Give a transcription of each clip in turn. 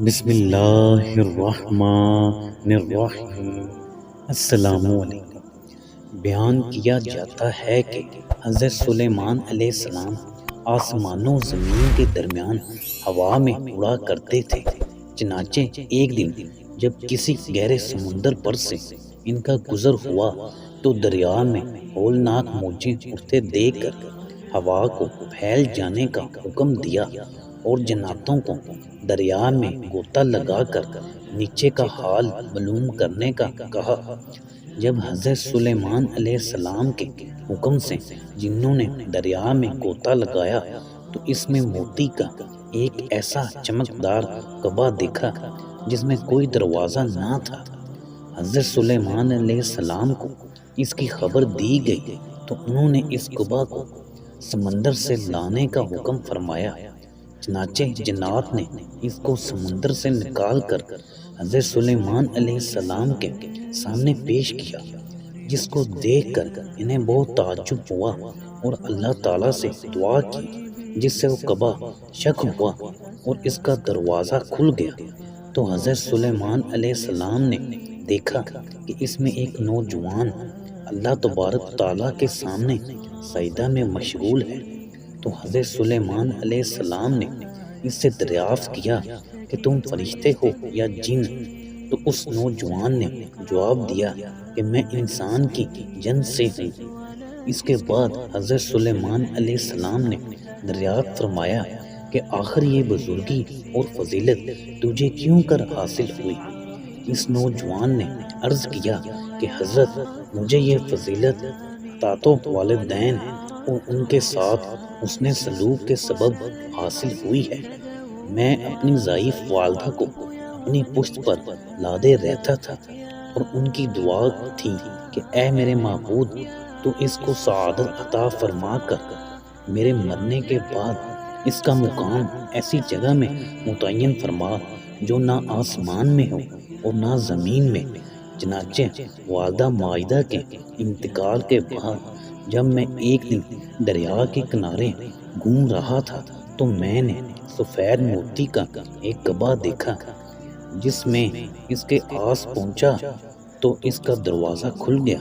بسم اللہ الرحمن الرحیم۔ السلام علیکم۔ بیان کیا جاتا ہے کہ حضرت سلیمان علیہ السلام آسمان و زمین کے درمیان ہوا میں اڑا کرتے تھے۔ چنانچہ ایک دن جب کسی گہرے سمندر پر سے ان کا گزر ہوا تو دریا میں ہولناک موجیں اٹھتے دیکھ کر ہوا کو پھیل جانے کا حکم دیا اور جناتوں کو دریا میں غوطہ لگا کر نیچے کا حال معلوم کرنے کا کہا۔ جب حضرت سلیمان علیہ السلام کے حکم سے جنوں نے دریا میں غوطہ لگایا تو اس میں موتی کا ایک ایسا چمکدار کعبہ دیکھا جس میں کوئی دروازہ نہ تھا۔ حضرت سلیمان علیہ السلام کو اس کی خبر دی گئی تو انہوں نے اس کعبہ کو سمندر سے لانے کا حکم فرمایا۔ چنانچہ جنات نے اس کو سمندر سے نکال کر حضرت سلیمان علیہ السلام کے سامنے پیش کیا، جس کو دیکھ کر انہیں بہت تعجب ہوا اور اللہ تعالیٰ سے دعا کی، جس سے وہ کعبہ شک ہوا اور اس کا دروازہ کھل گیا۔ تو حضرت سلیمان علیہ السلام نے دیکھا کہ اس میں ایک نوجوان اللہ تبارک تعالیٰ کے سامنے سجدہ میں مشغول ہے۔ تو حضرت سلیمان علیہ السلام نے اس سے دریافت کیا کہ تم فرشتے ہو یا جن؟ تو اس نوجوان نے جواب دیا کہ میں انسان کی جن سے ہوں۔ اس کے بعد حضرت سلیمان علیہ السلام نے دریافت فرمایا کہ آخر یہ بزرگی اور فضیلت تجھے کیوں کر حاصل ہوئی؟ اس نوجوان نے عرض کیا کہ حضرت مجھے یہ فضیلت عطا والدین اور ان کے ساتھ حسن سلوک کے سبب حاصل ہوئی ہے۔ میں اپنی ضعیف والدہ کو اپنی پشت پر لادے رہتا تھا اور ان کی دعا تھی کہ اے میرے معبود، تو اس کو سعادت عطا فرما کر میرے مرنے کے بعد اس کا مقام ایسی جگہ میں متعین فرما جو نہ آسمان میں ہو اور نہ زمین میں۔ چنانچہ والدہ مائدہ کے انتقال کے بعد جب میں ایک دن دریا کے کنارے گھوم رہا تھا تو میں نے سفید موتی کا ایک کعبہ دیکھا، جس میں اس کے آس پہنچا تو اس کا دروازہ کھل گیا۔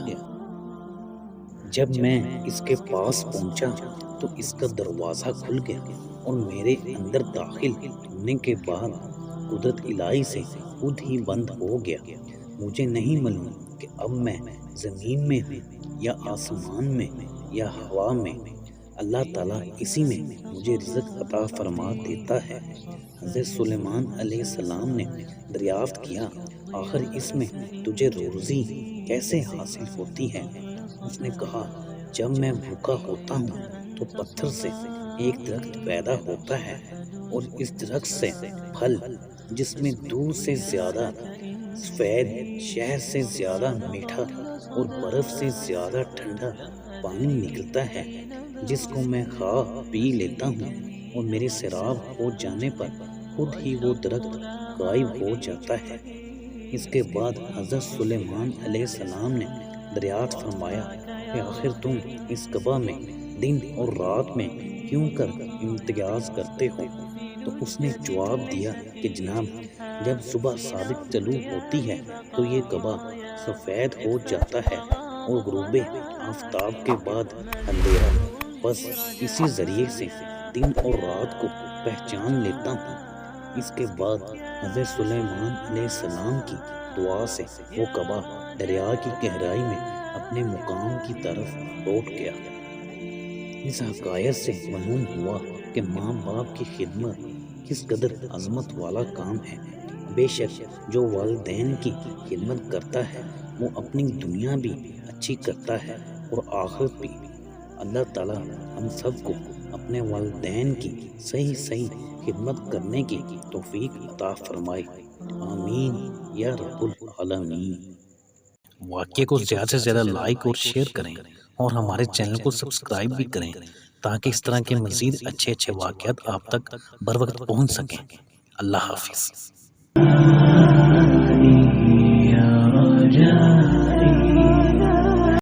جب میں اس کے پاس پہنچا تو اس کا دروازہ کھل گیا اور میرے اندر داخل ہونے کے بعد قدرت الہی سے خود ہی بند ہو گیا۔ مجھے نہیں معلوم کہ اب میں زمین میں ہوں یا آسمان میں یا ہوا میں، اللہ تعالیٰ اسی میں مجھے رزق عطا فرما دیتا ہے۔ حضرت سلیمان علیہ السلام نے دریافت کیا آخر اس میں تجھے روزی کیسے حاصل ہوتی ہے؟ اس نے کہا جب میں بھوکا ہوتا ہوں تو پتھر سے ایک درخت پیدا ہوتا ہے اور اس درخت سے پھل جس میں دودھ سے زیادہ سفید، شہد سے زیادہ میٹھا اور برف سے زیادہ ٹھنڈا پانی نکلتا ہے، جس کو میں کھا پی لیتا ہوں اور میرے سیراب ہو جانے پر خود ہی وہ درخت غائب ہو جاتا ہے۔ اس کے بعد حضرت سلیمان علیہ السلام نے دریافت فرمایا کہ آخر تم اس کعبہ میں دن اور رات میں کیوں کر امتیاز کرتے ہو؟ تو اس نے جواب دیا کہ جناب، جب صبح صادق طلوع ہوتی ہے تو یہ کعبہ سفید ہو جاتا ہے اور غروب آفتاب کے بعد اندھیرا، بس اسی ذریعے سے دن اور رات کو پہچان لیتا ہوں۔ اس کے بعد حضرت سلیمان علیہ السلام کی دعا سے وہ کعبہ دریا کی گہرائی میں اپنے مقام کی طرف لوٹ گیا۔ اس حقائق سے معلوم ہوا کہ ماں باپ کی خدمت کس قدر عظمت والا کام ہے۔ بے شک جو والدین کی خدمت کرتا ہے وہ اپنی دنیا بھی اچھی کرتا ہے اور آخرت بھی۔ اللہ تعالیٰ ہم سب کو اپنے والدین کی صحیح خدمت کرنے کی توفیق عطا فرمائے، آمین یا رب العالمین۔ واقعے کو زیادہ سے زیادہ لائک اور شیئر کریں اور ہمارے چینل کو سبسکرائب بھی کریں تاکہ اس طرح کے مزید اچھے واقعات آپ تک بر وقت پہنچ سکیں۔ اللہ حافظ۔